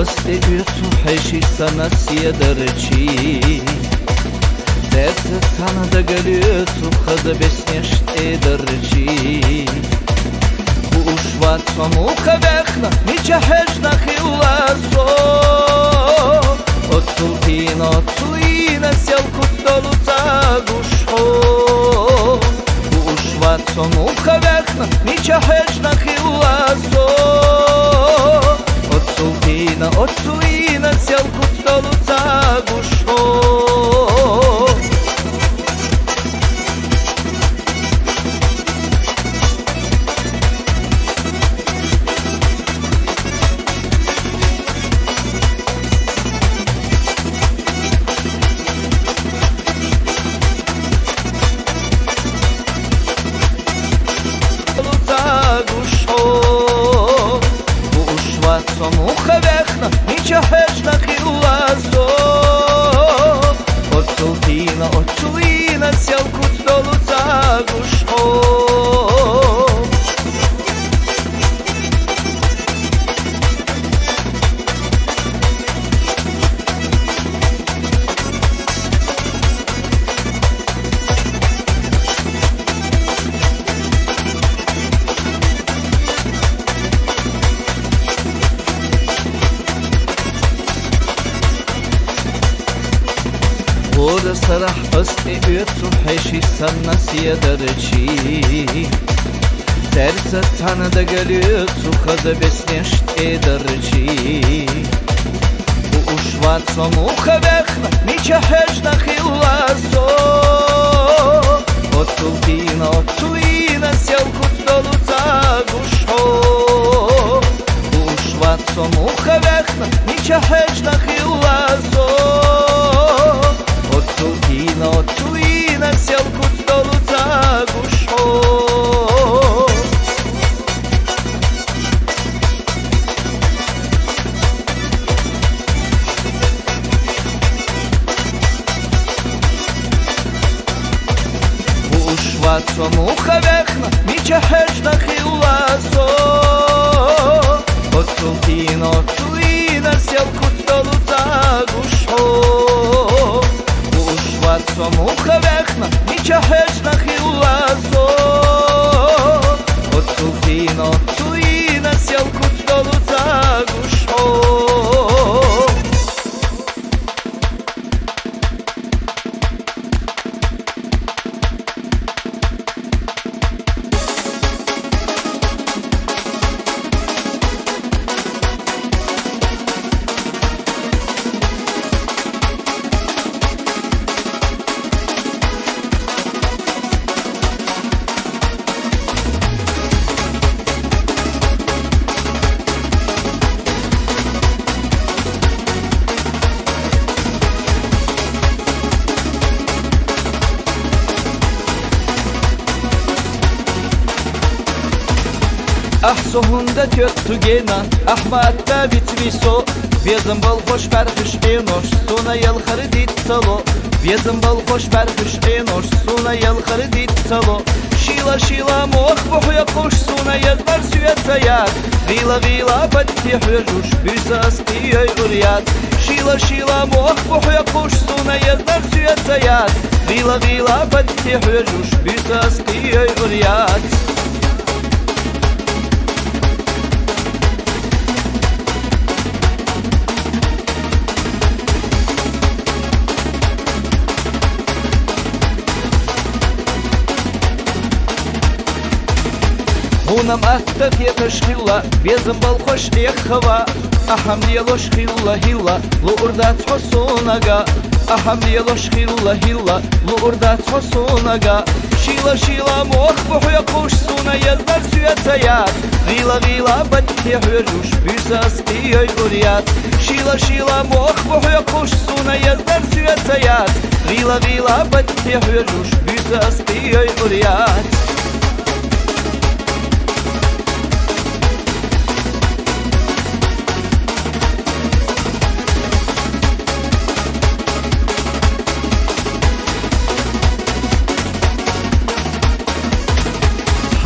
Остается хеши санасия дарчи Сердце танада галюту хаза беснеште дарчи Ушват самуха вехна нича хешна хиласо От султина селку столу цагушо Ушват самуха вехна нича хешна хиласо От султина селку столу цагушо Самуха вехна, нича хешна хиласо От султина селку столу цагушо Вода сарах остается хеши санасия дарчи Сердце танада галюту хаза беснеште дарчи Ушват самуха вехна нича хешна хиласо От султина селку столу цагушо Ушват самуха вехна нича хешна хиласо От султина селку столу цагушо Ушват самуха вехна нича хешна хиласо От султина селку столу цагушо Ушват самуха вехна нича хешна хиласо От султина селку столу цагушо Sohunda kötü gena Ahmatta bitviso Vezim bal hoş berfiş enoş Sona yalkarı dit salo Vezim bal hoş berfiş enoş Sona yalkarı dit salo Şila moh bohuya koş Sona yazbar süet sayat Vila batti hücuş Büse askiyoy uryat Şila moh bohuya koş Sona yazbar süet sayat Vila batti hücuş Büse askiyoy uryat Унам ахта феташ хилла, безым бал хош эхава Ахам диелош хилла, лу урдат хосунага Ахам диелош хилла, лу урдат хосунага Шила мох бухуя куш суна яздар сюэцаят Вила батти хюжуш, büse askiyoy uryat Шила мох бухуя куш суна яздар сюэцаят Вила батти хюжуш, büse askiyoy uryat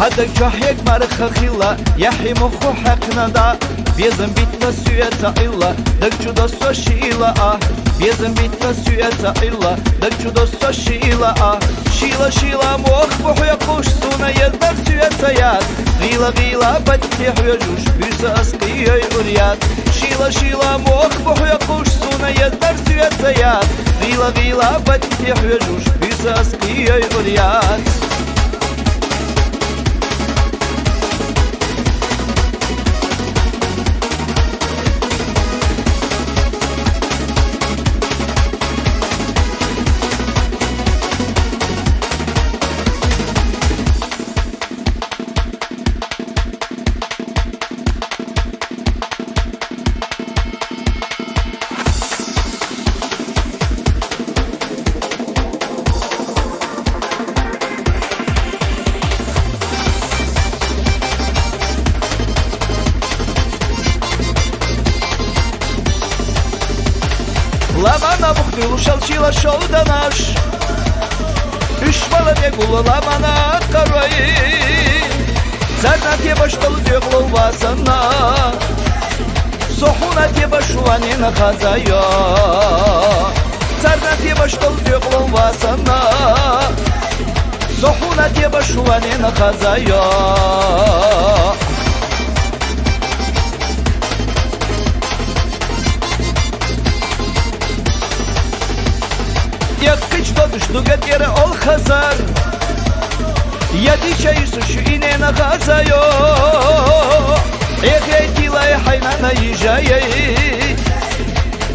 هذا جاهك مرخ خلا يحي مخو حقنا دا Безом битва света илла, так чудо сошила, Безом битва света илла, так чудо сошила, Шила, шила, мох, бухуя куш, суна ездар света яд, Гила, гила, баттех яжуш, бюса аския уряд. Шила, шила, мох, бухуя куш, суна ездар света яд, Гила, гила, баттех яжуш, бюса аския уряд. Lamana buxtu şalçila şovdanaş Üç bala de gulu lamana karayı Zernat baştalı diyor vasana Sohunat başuanina kazaya Zernat baştalı diyor vasana Sohunat başuanina kazaya Я кычто душту гадера ол хазар Я дичаю сушу и не нахазаю Эх, я тила и хайна наезжай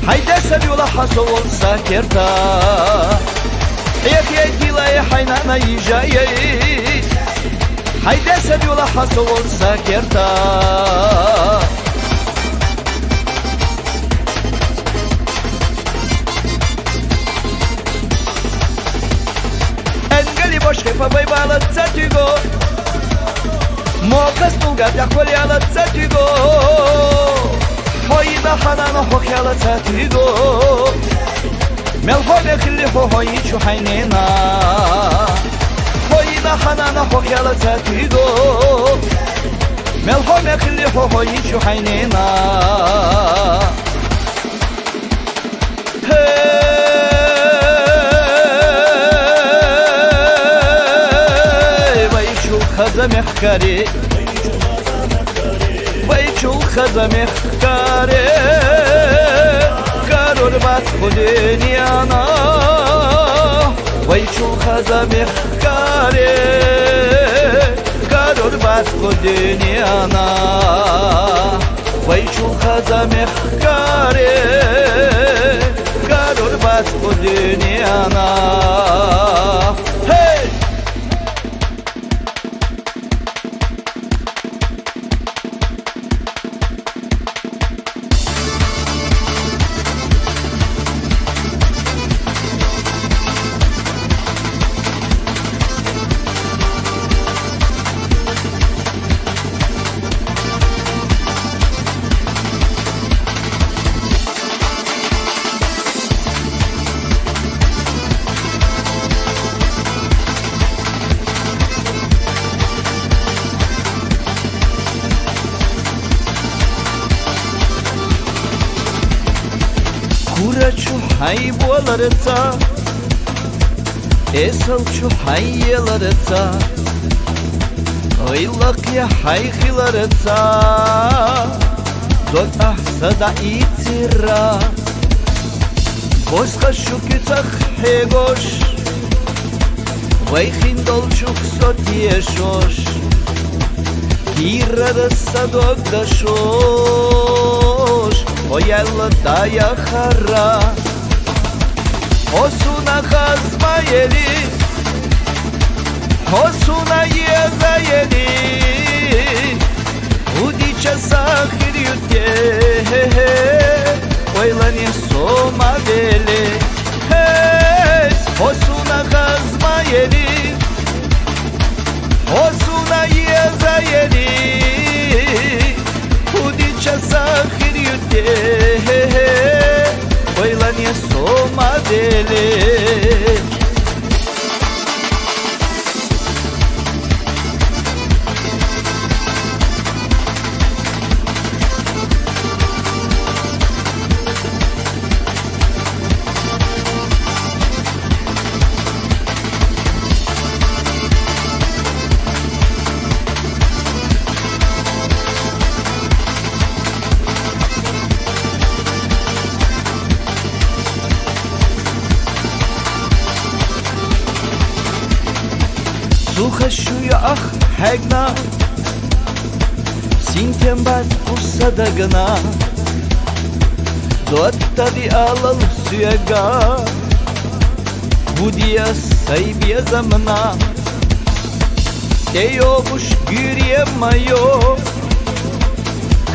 Хайда сабюла хасо ол сакерта Эх, я тила и хайна наезжай Хайда сабюла хасо ол сакерта Бошки побайвала цатюго Мокас нугад яхваляла цатюго Хоина ханана хохяла цатюго Мелхоме хилли хохои чухайнена Хоина ханана хохяла цатюго Мелхоме хилли хохои чухайнена Мехкари Байчул хаза мехкари Карор бат худеньяна Байчул хаза мехкари Карор бат худеньяна Байчул хаза мехкари Карор бат худеньяна Hey! Курачу хайболарыца Эсалчу хайеларыца Ыйлак я хайхиларыца Дот ахсада итира Босха шукицах хегош Вайхиндолчух сотиешош Кирарыса догдашош Oyella daya khara Osuna khazma yeli Osuna yeza yeli Udicha sakhir yute Oylani soma dele Osuna khazma yeli Osuna yeza yeli Udicha sakhir yute Oylani soma dele Слухаю, ах, хегна, синтем бат усадагна, доттади алал сүйега, будия сайбе замна, Eyoluş yürüyemiyor,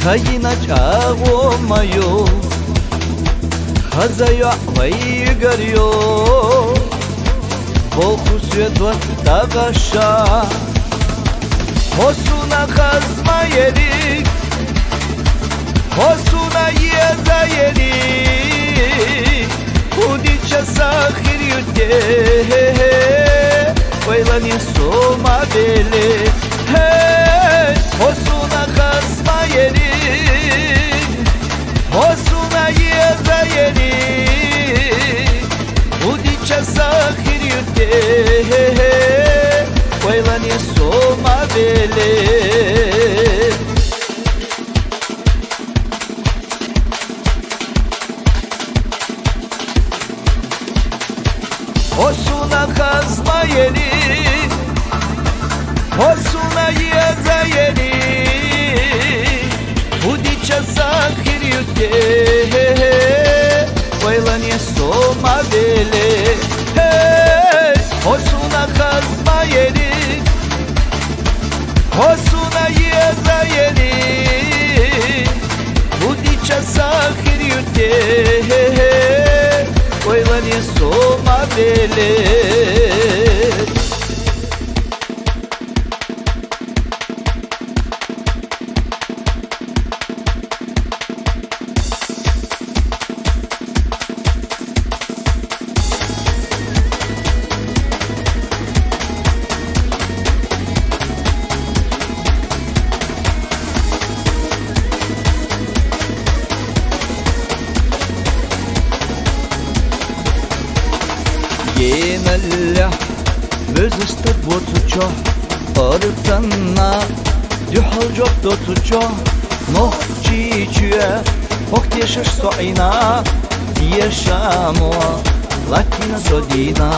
kayınacak olmuyor, Hazaya vayı görüyor, kokusu dörtte kaşa, Hosuna kazma yedik, hosuna yeza yedik, Kudiçe sahir yütte, Oyla ne soma beli, hey, hosuna kazma yedik, hosuna yeza yedik, Kudiçe sahir yütte, Oyla ne soma beli. Hosuna kazma yeri, hosuna yeza yeri, Hudiça sahir yütte, Oyla ne soma beli, hey, hosuna kazma yeri, hosuna yeza yeri, Hudiça sahir yütte, Oyla ne soma beli. Yemeля, везесте двоцучо, Арыцанна, дюхал жок доцучо, Нохчи чуе, Хоктешеш соина, Тиешамо, Латина содина,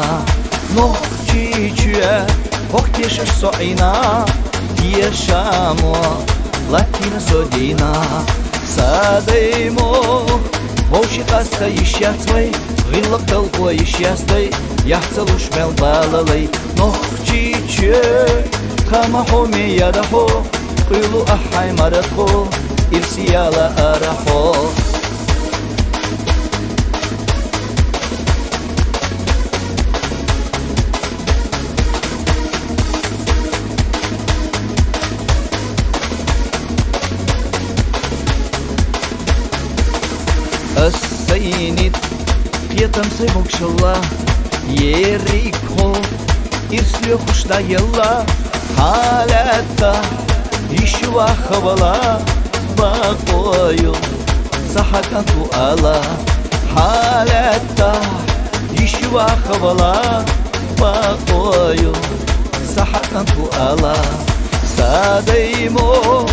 Нохчи чуе, Хоктешеш соина, Тиешамо, Латина содина, Садеймо, Волши каста ищяцвай, Ғиллық талқуа ишястай, яхцалуш мел балалай, Нохчи че, Хамахо меядахо, Қилу ахай маратхо, Ирсияла арахо. As-saynit, Пьетам сай мокшалла, Ерикхо, Ирслё хушта елла, Халятта, Ишва хавала, Бакою, Сахаканту ала, Халятта, Ишва хавала, Бакою, Сахаканту ала, Садаймо,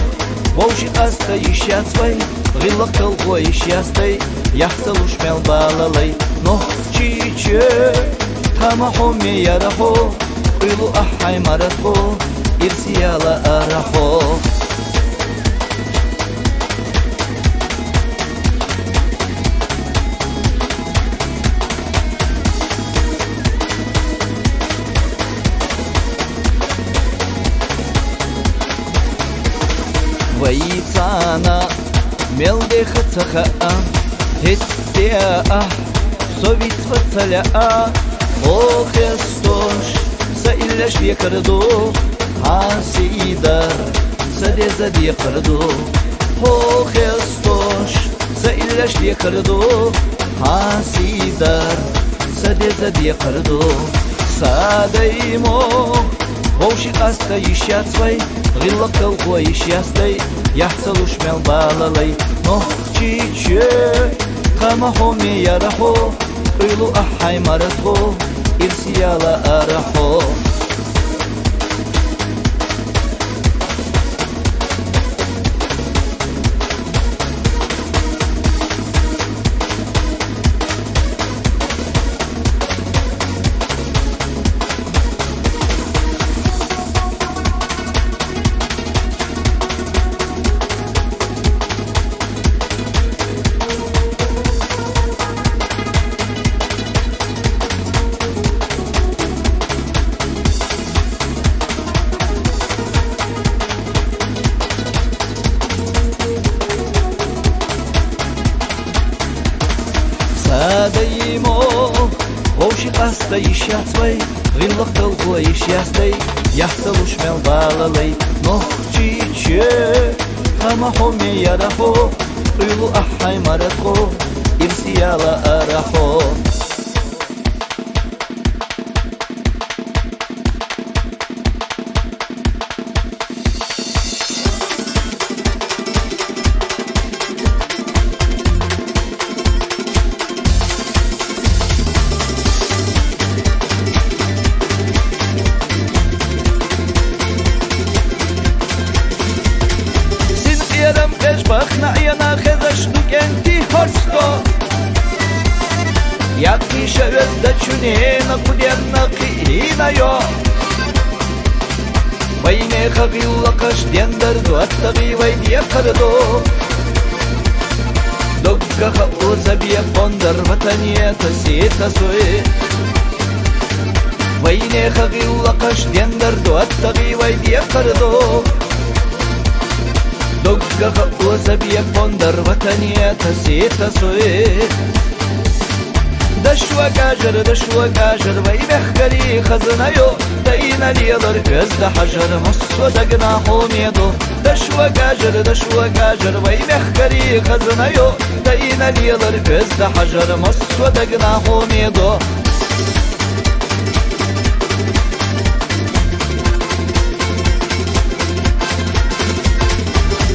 Волши каста ишяцвай, Ғиллық талқуа ишястай, Яхцалуш мел балалай, Нохчи че, Хамахо меярахо, Қилу ахай маратхо, Ирсияла арахо. Ваицана, Мелдеха цахаа, Хеттеа, Совицва цаляа, Охестош, Саилляш якарду, Хасидар, Садезад якарду, Охестош, Саилляш якарду, Хасидар, Садезад якарду, Садаймо, Волши каста ишяцвай, Ғиллық талқуа ишястай, Яхцалуш мел балалай, Нохчи че, Хамахо меярахо, Қилу ахай маратхо, Ирсияла арахо. يشياصوي غير لختلقو يشياستي يحتلو شمال بالالي نوخشي تشي خمحومي يرحو قيلو أحاي مرتخو إرسيالا أرحو Bachna yana khadash dukenti horsto Yaki shavet da chunena kudyanna qina yo Vayne khagilla qash dendar do attaqi vayn yaqardo Dogga khuza bi qondar vataniya tasita soy Vayne khagilla qash dendar do attaqi vayn yaqardo دقة خطوة بيبوندر وطنية تسيتا سوي دشوا قاجر ويبخكري خزنا يو داينا ليضر كزد حجر مصو دقنا حوميدو دشوا قاجر ويبخكري خزنا يو داينا ليضر كزد حجر مصو دقنا حوميدو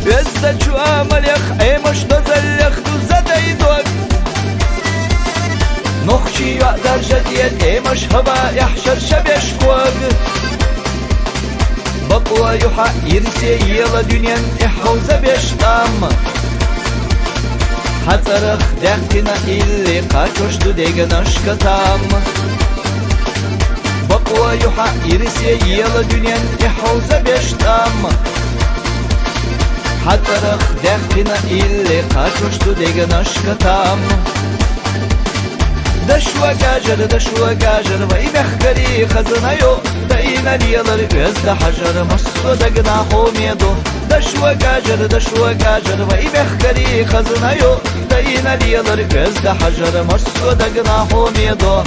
Bezda çuamalях, эмош дозалях, тузадай дог Нохчи юадar jadiyet, эмош hava yahşar şabeş kuag Bakwa yuha irse yela dünyen ihauza beştam Hatarık dehtina illi kaçoştu degen aşkatam Bakwa yuha irse yela dünyen ihauza beştam حترخ دخنا إلي قاتوشتو ديگن أشكتام دشوا قاجر وي بخكري خزنا يو داينا ليلر بيزد حجر مصو دقنا حوميدو دشوا قاجر وي بخكري خزنا يو داينا ليلر بيزد حجر مصو دقنا حوميدو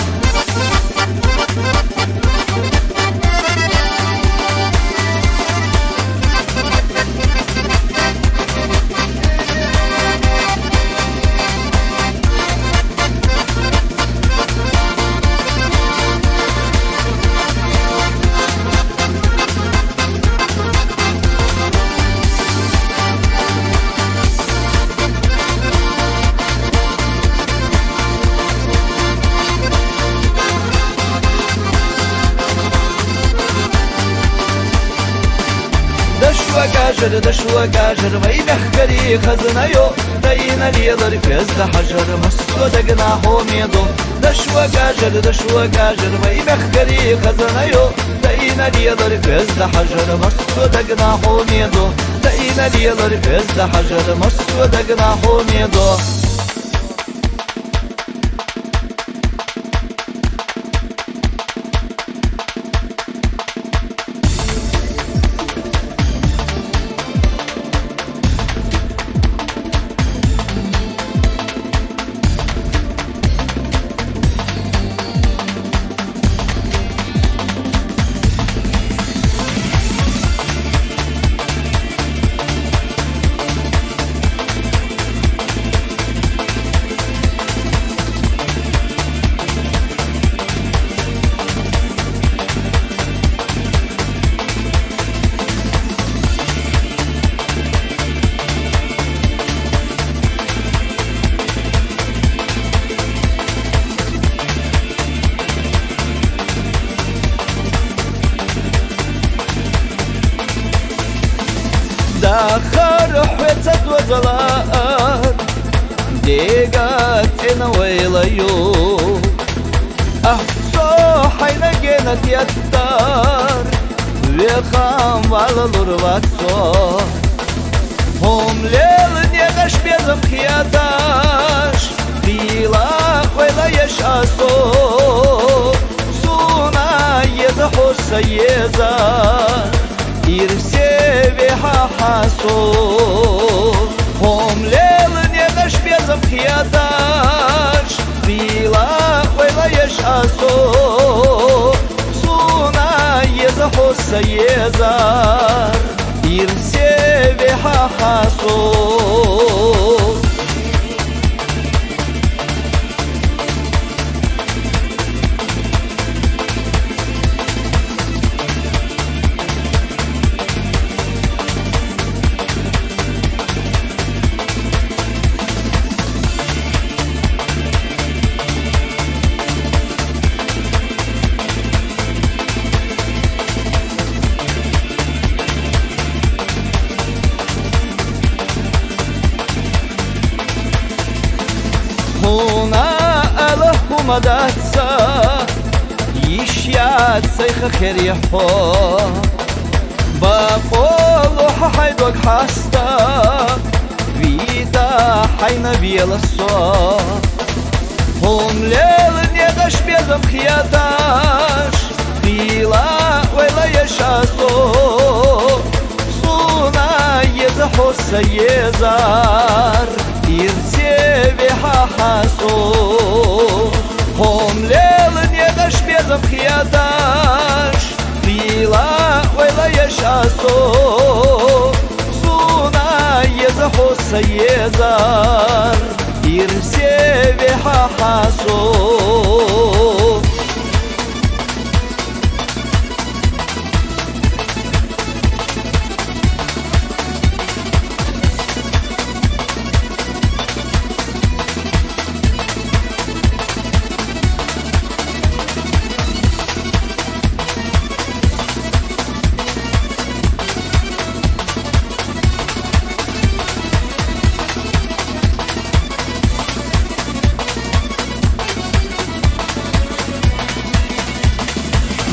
دشوا قاجر وي بخكري خزنا يو داينا ليضر كزد حجر مصو دقنا حوميدو دشوا قاجر وي بخكري خزنا يو داينا ليضر كزد حجر مصو دقنا حوميدو داينا ليضر كزد حجر مصو دقنا حوميدو داخر حويتت وزلات ديقات انا ويليو احسو حين جينت يتار ويخام على الرواتسو هم ليل نيغش بيزم خياتاش بيلا ويلا يشاسو سونا يزحو سيزا يرسيبها حاسو هم ليل نيغش بيزم خياتاش Bila wela yesh aso Suna yeza hossa yezar İrse ve hahaso Huna Allahuma datsa Yishyat saycha kher yaho Baqolo haydok hasta Vida hayna biela so Hom lelin yedash bezam khiyadash Bila wela yeshaso Suna yeza hossa yezar İrse ve hahaso Hom lelin yedash bezam khiyadash Bila wela yeshaso Suna yeza hossa yezar İrse ve hahaso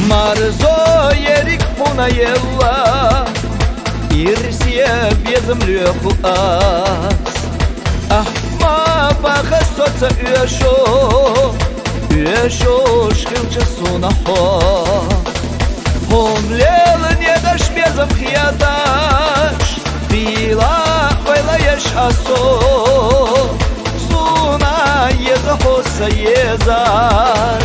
Marzo yerik puna yella Irsiye bezemlü kuas Ahma baga sota Üyeşo şkılça suna ho Hom lelin yedaş bezem khiyadaş Bila wela yesh aso Suna yeza hossa yezar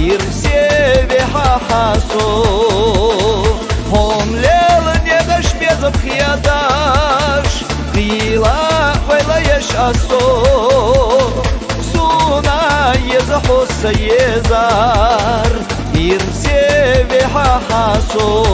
İrse ve hahaso Hom lelin yedash bezam khiyadash Bila wela yesh aso Suna yeza hossa yezar İrse ve hahaso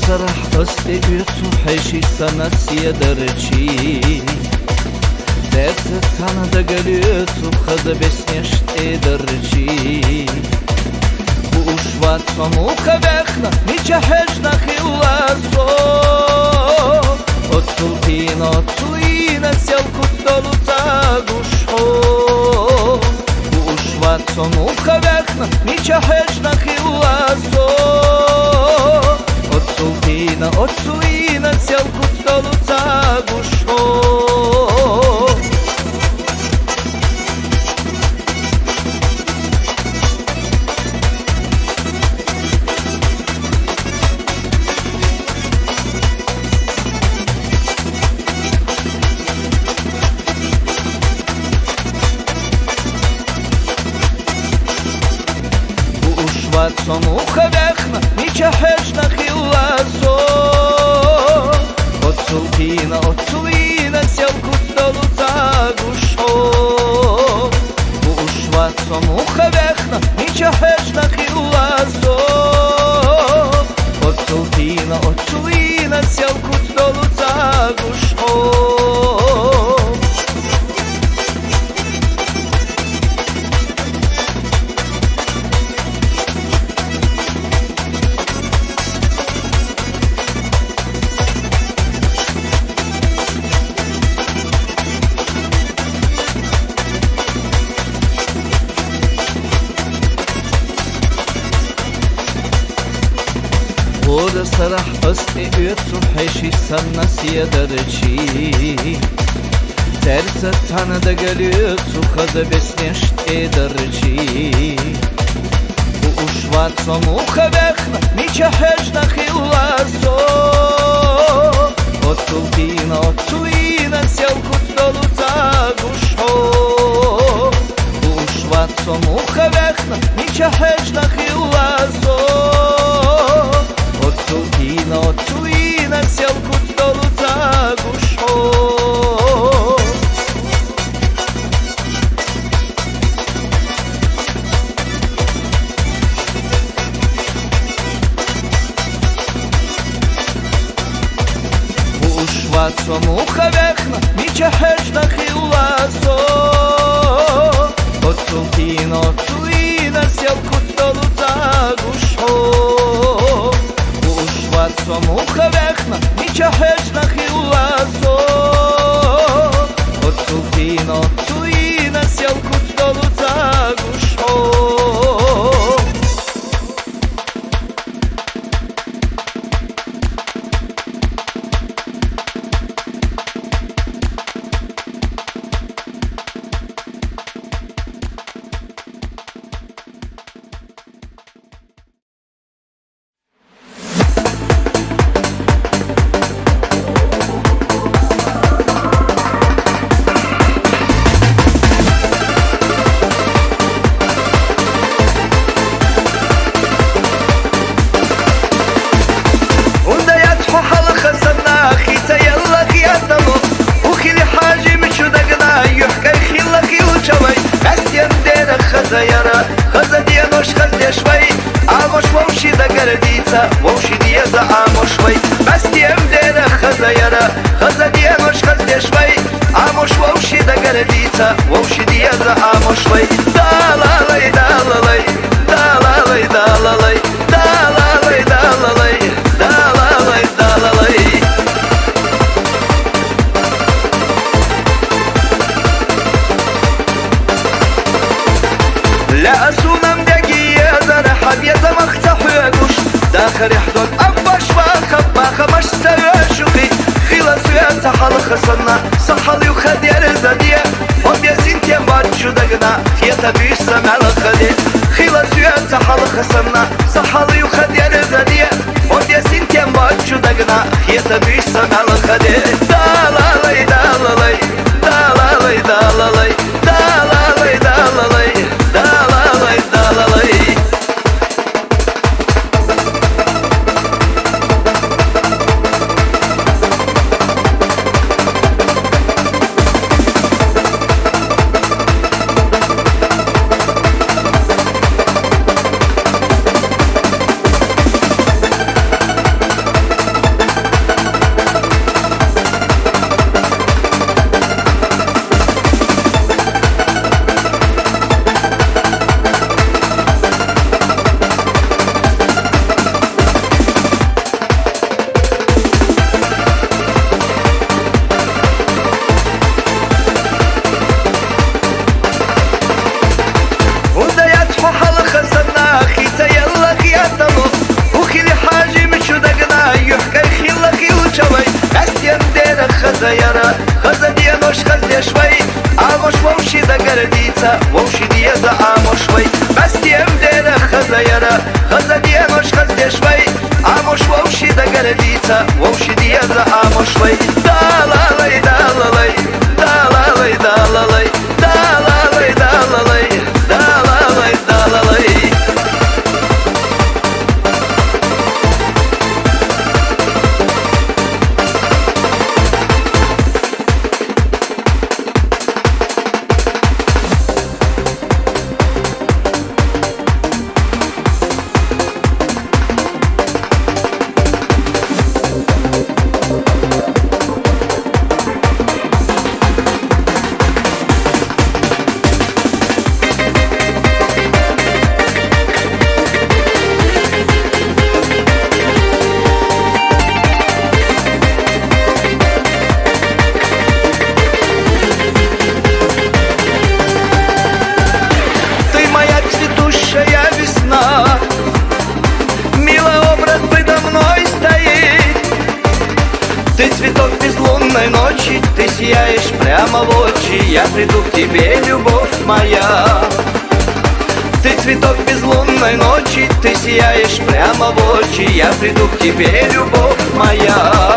Sarah östeğütü heşi sanasiye derçi Dert tanıda gölütü kızı besneşte derçi Bu uşvat samuka bekna nice hecna khilaso Otulina selkut doluta duşho Bu uşvat samuka bekna nice hecna khilaso Otulina selkut doluta duşho отчуина селку долу загушо. Ora sarah östeyütsu heşiş sannasiye darıçi Tersa tanıda gölütsu kada besneşt edarıçi Bu uşvat somuha vekna Miça heşna hillaso Otulina selkut dolu zaguşho Bu uşvat somuha vekna Miça heşna hillaso Отцуина селку долу загушо. Ушват сомуха векна, мича хешна хилласо. Отцуина селку долу загушо. Somuha vekna, mića hečna hillaso Otsuina sjelkut dolu zagušo. Вовши диеза амошвай Бастием дера хазаяра Хазадиенош хаздешвай Амош вовши да городица Вовши диеза амошвай Да-ла-лай, да-ла-лай Да-ла-лай, да-ла-лай Да-ла-лай, да-ла-лай Да-ла-лай, да-ла-лай لا أسونم دقيقة زرح حبيزة مختحو يقوش داخل يحضن أباش وخبا خمش سوى شوقي خيلا سوى سحل خصنا سحل يخد يرزدية هم يسين تيمبات شو دقنا خيطة بيش سمع الخدي خيلا سوى سحل خصنا سحل يخد يرزدية هم يسين تيمبات شو دقنا خيطة بيش سمع الخدي دا-لا-لي دا-لا-لي دا-لا-لي دا-لا-لي دا-لا-لي دا-لا-لي دا-لا-لي دا-لا-لي خزيرة خزدي نوش خزدي شوي عمش ووشي دا قرديتا ووشي ديزا عمش شوي بس تيم دينا خزيرة خزدي نوش خزدي شوي عمش ووشي دا قرديتا ووشي ديزا عمش شوي دا-لا-لي دا-لا-لي دا-لا-لي دا-لا-لي دا-لا-لي دا-لا-لي دا-لا-لي دا-لا-لي цветок безлунной ночи, ты сияешь прямо в очи. Я приду к тебе, любовь моя. Ты цветок безлунной ночи, ты сияешь прямо в очи. Я приду к тебе, любовь моя.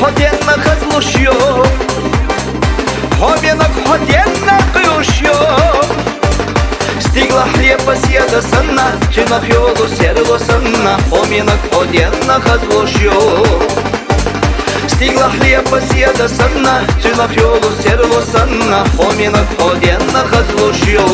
Ходенна хазлушьё, хобенок ходенна кюшьё. Стигла хлеба съеда сына, чинах йолу серло сына. Хобенок ходенна хазлушьё. Стигла хлеба съеда сына, чинах йолу серло сына. Хобенок ходенна хазлушьё.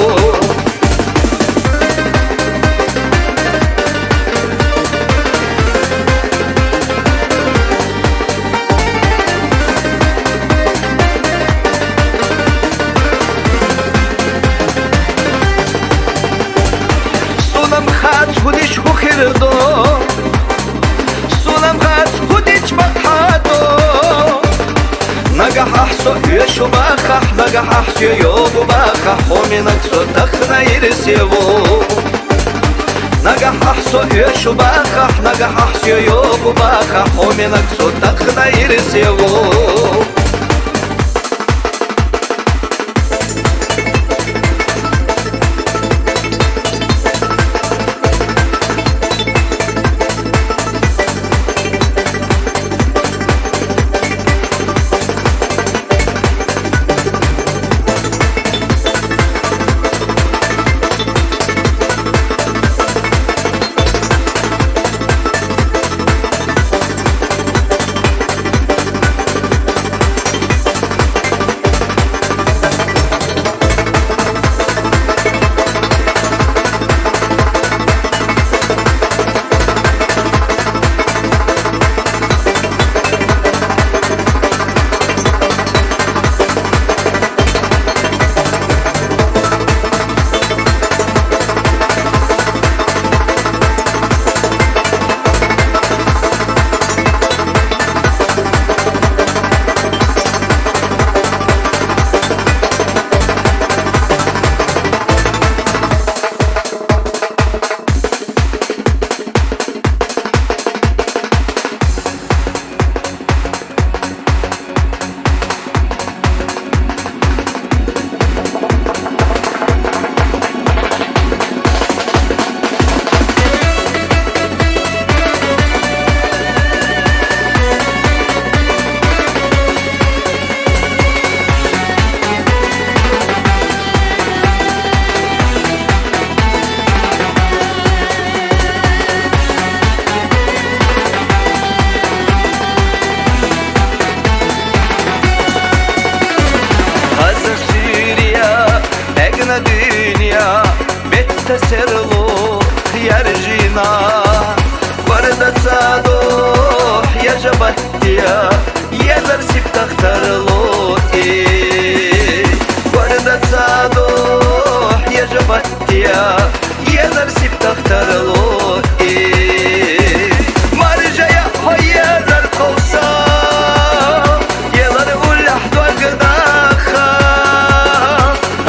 خودش بخیردو سونم خد خودش بطحاتو نگه احسو یشو باخح نگه احسو یوبو باخح ومنك سو تخنا يرسيبو نگه احسو یشو باخح نگه احسو یوبو باخح ومنك سو تخنا يرسيبو Dünya bette serlo yarjina Varda tsado ya jabatya ya zarsip takhtarlo Varda tsado ya jabatya ya zarsip takhtarlo Marjaya hoya zar kovsa yelar ullah dwagdaha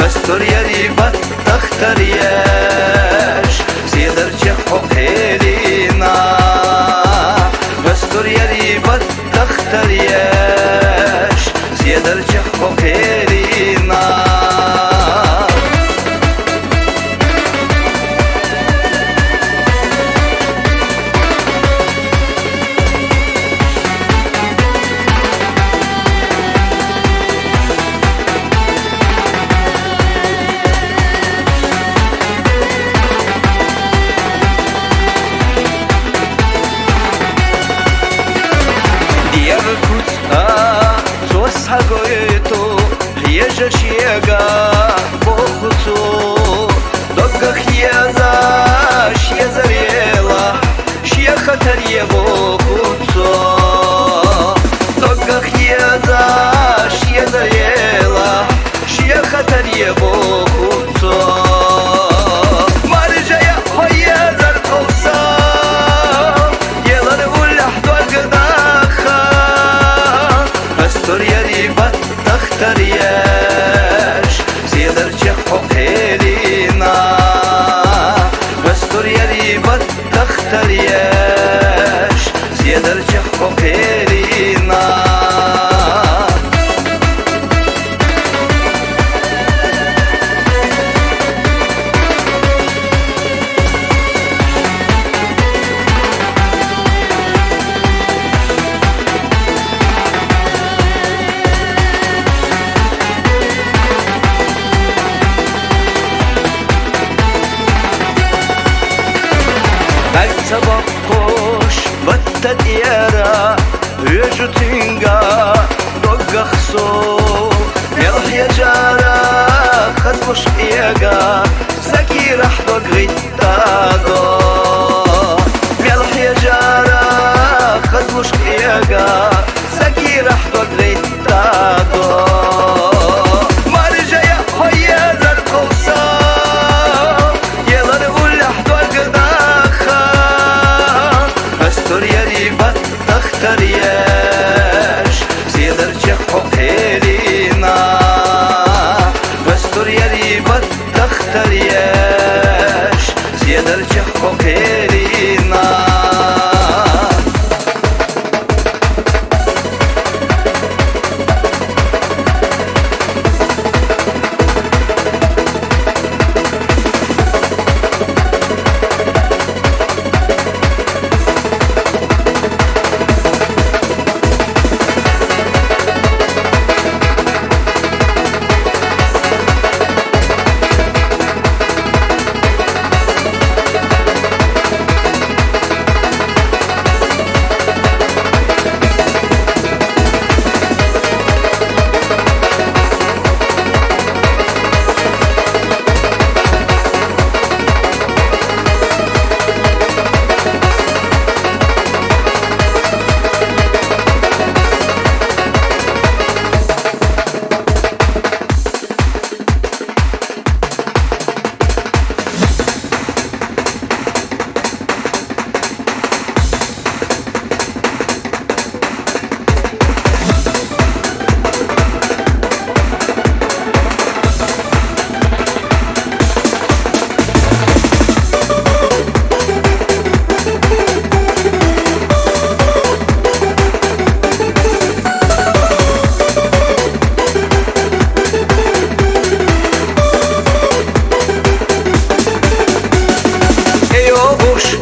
Astor yari bat takhtaryash Zidar chekho khelina Astor yari bat takhtaryash Zidar chekho khelina Hagoeto, jeża siega pochucu Dogach jeza, jezariela Siecha tarie pochucu Dogach jeza, jezariela Siecha tarie pochucu Marjaya hoya zar kovsa Yelar ullah dwag سيدرجة خوكيرينا Sabah koş batta diyara Yücütünga doggak so Melah yajara khazmuş iyaga Saki rah dogritta do Melah yajara khazmuş iyaga Saki rah dogritta do Marjaya hoya zar kolsa Yelar ullah dogda ترياش سيدر جحو حيلينا بستر يريبت تخترياش سيدر جحو حيلينا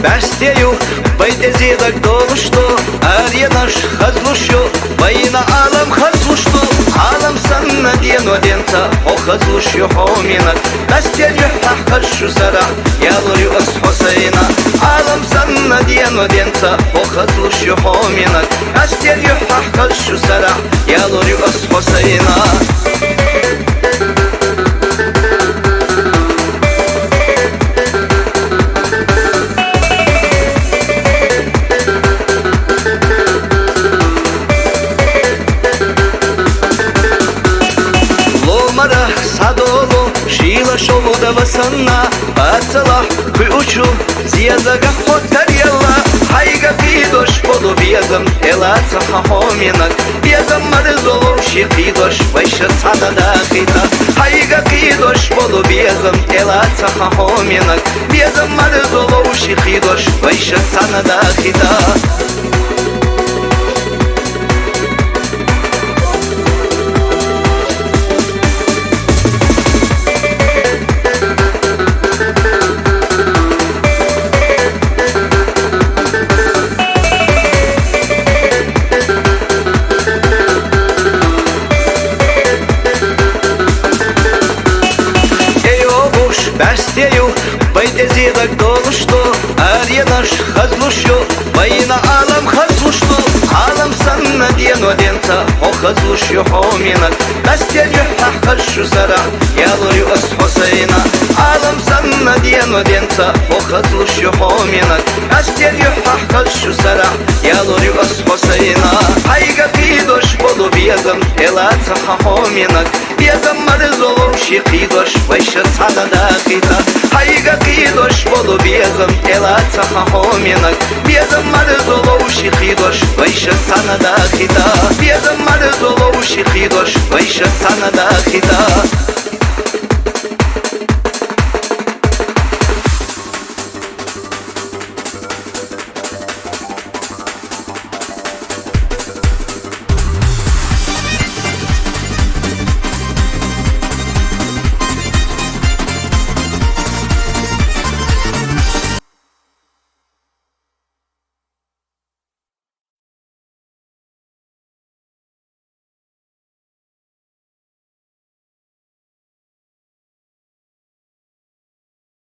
Бастею, байде зидак долушту Арье наш хазлушу, байна алам хазлушту Алам санна дену денца, о хазлушу хоминак Бастею хахашу сара, ялурю ас Хусейна Алам санна дену денца, о хазлушу хоминак Бастею хахашу сара, ялурю ас Хусейна Шоу давасана, пацала, выучу, зиязага хотар яла, хайга пидош поду безам, элаца хахоминак, безам марзолу шипидош, вайша цана дахита, хайга пидош поду безам, элаца хахоминак, безам марзолу шипидош, вайша цана дахита. Бастею, байде зидак долушту Арье наш хазлушу, байна алам хазлушту Алам санна дену денца, о хазлушу хоминак Бастею хахашу сара, ялурю ас Хусейна Алам санна дену денца, о хазлушу хоминак Бастею хахашу сара, ялурю ас Хусейна Хайга пидош поду безам, элаца хахоминак Безам марзолу шипидош, вайша цана дахита Хайга пидош поду безам, элаца хахоминак Безам марзолу шипидош, вайша цана дахита Безам марзолу шипидош, вайша цана дахита